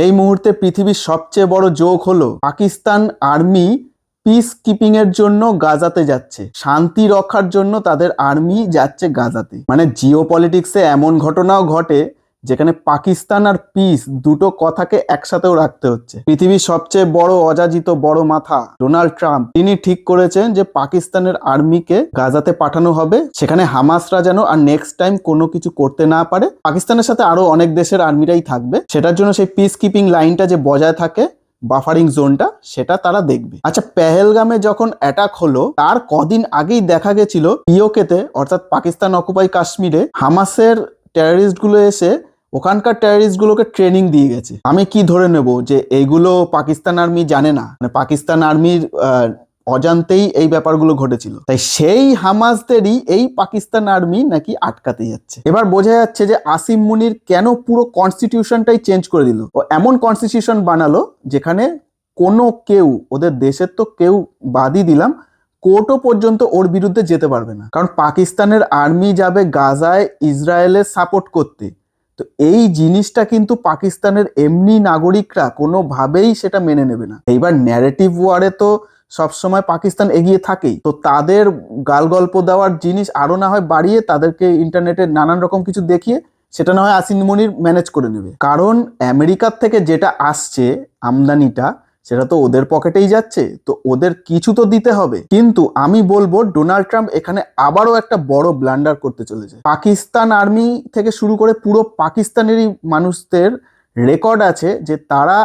এই মুহূর্তে পৃথিবীর সবচেয়ে বড় জোক হলো পাকিস্তান আর্মি পিস কিপিং এর জন্য গাজাতে যাচ্ছে, শান্তি রক্ষার জন্য তাদের আর্মি যাচ্ছে গাজাতে। মানে জিও পলিটিক্সে এমন ঘটনাও ঘটে যেখানে পাকিস্তান আর পিস দুটো কথাকে একসাথেও রাখতে হচ্ছে। পৃথিবীর সবচেয়ে বড় অযাচিত বড় মাথা ডোনাল্ড ট্রাম্প তিনি ঠিক করেছেন যে পাকিস্তানের আর্মিকে গাজাতে পাঠানো হবে, সেখানে হামাসরা যেন আর নেক্সট টাইম কোনো কিছু করতে না পারে। পাকিস্তানের সাথে আরো অনেক দেশের আর্মিরাই থাকবে, সেটার জন্য সেই পিস কিপিং লাইনটা যে বজায় থাকে, বাফারিং জোনটা, সেটা তারা দেখবে। আচ্ছা, পেহেলগামে যখন অ্যাটাক হলো তার কদিন আগেই দেখা গেছিল পিওকেতে অর্থাৎ পাকিস্তান অকুপাই কাশ্মীরে হামাসের টেররিস্ট গুলো এসে ওখানকার টেররিস্ট গুলোকে ট্রেনিং দিয়ে গেছে। আমি কি ধরে নেব যে এইগুলো পাকিস্তান আর্মি জানে না, মানে পাকিস্তান আর্মির অজান্তেই এই ব্যাপারগুলো ঘটেছিল। তাই সেই হামাসদেরই এই পাকিস্তান আর্মি নাকি আটকাতে যাচ্ছে। এবার বোঝা যাচ্ছে যে আসিম মুনির কেন পুরো কনস্টিটিউশনটাই চেঞ্জ করে দিল। ও এমন কনস্টিটিউশন বানালো যেখানে কোনো কেউ, ওদের দেশের তো কেউ বাদই দিলাম, কোর্টও পর্যন্ত ওর বিরুদ্ধে যেতে পারবে না। কারণ পাকিস্তানের আর্মি যাবে গাজায় ইসরায়েলের সাপোর্ট করতে। তো এই জিনিসটা কিন্তু পাকিস্তানের এমনি নাগরিকরা কোনোভাবেই সেটা মেনে নেবে না। এইবার ন্যারেটিভ ওয়ারে তো সবসময় পাকিস্তান এগিয়ে থাকেই, তো তাদের গাল গল্প দেওয়ার জিনিস আরো না হয় বাড়িয়ে তাদেরকে ইন্টারনেটে নানান রকম কিছু দেখিয়ে সেটা না হয় আসিম মুনির ম্যানেজ করে নেবে। কারণ আমেরিকার থেকে যেটা আসছে আমদানিটা, সেটা তো ওদের পকেটেই যাচ্ছে, তো ওদের কিছু তো দিতে হবে। কিন্তু আমি বলবো ডোনাল্ড ট্রাম্প এখানে আবারও একটা বড় ব্লান্ডার করতে চলেছে। পাকিস্তান আর্মি থেকে শুরু করে পুরো পাকিস্তানেরই মানুষদের রেকর্ড আছে যে তারা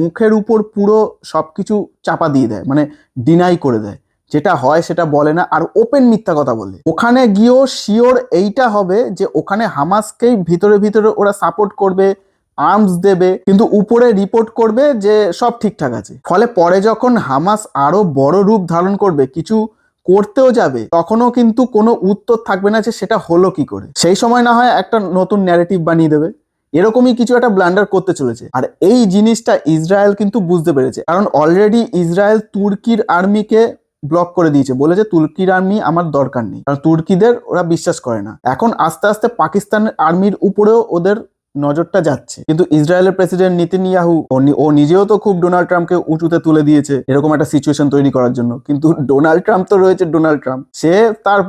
মুখের উপর পুরো সবকিছু চাপা দিয়ে দেয়, মানে ডিনাই করে দেয়, যেটা হয় সেটা বলে না, আর ওপেন মিথ্যা কথা বলে। ওখানে গিয়েও শিওর এইটা হবে যে ওখানে হামাসকেই ভিতরে ভিতরে ওরা সাপোর্ট করবে, আর্মস দেবে, কিন্তু উপরে রিপোর্ট করবে যে সব ঠিকঠাক আছে। ফলে পরে যখন হামাস আরো বড় রূপ ধারণ করবে, কিছু করতেও যাবে, তখনও কিন্তু কোনো উত্তর থাকবে না যে সেটা হলো কি করে। সেই সময় না হয় একটা নতুন ন্যারেটিভ বানিয়ে দেবে। এরকমই কিছু একটা ব্লান্ডার করতে চলেছে। আর এই জিনিসটা ইসরায়েল কিন্তু বুঝতে পেরেছে, কারণ অলরেডি ইসরায়েল তুর্কির আর্মিকে ব্লক করে দিয়েছে, বলেছে তুর্কির আর্মি আমার দরকার নেই, কারণ তুর্কিদের ওরা বিশ্বাস করে না। এখন আস্তে আস্তে পাকিস্তানের আর্মির উপরেও ওদের নজরটা যাচ্ছে। কিন্তু ইসরায়েলের প্রেসিডেন্ট নেতানিয়াহু ও নিজেও তো খুব ডোনাল্ড ট্রাম্পকে উঁচুতে তুলে দিয়েছে এরকম একটা সিচুয়েশন তৈরি করার জন্য। কিন্তু ডোনাল্ড ট্রাম্প তো রয়েছে ডোনাল্ড ট্রাম্প, সে তার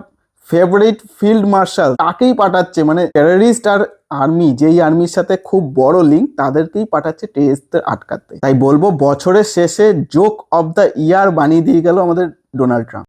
ফেভারিট ফিল্ড মার্শাল তাকেই পাঠাচ্ছে, মানে টেররিস্ট আর আর্মি, যেই আর্মির সাথে খুব বড় লিঙ্ক, তাদেরকেই পাঠাচ্ছে টেররিস্টদের আটকাতে। তাই বলবো বছরের শেষে জোক অফ দ্য ইয়ার বানিয়ে দিয়ে গেল আমাদের ডোনাল্ড ট্রাম্প।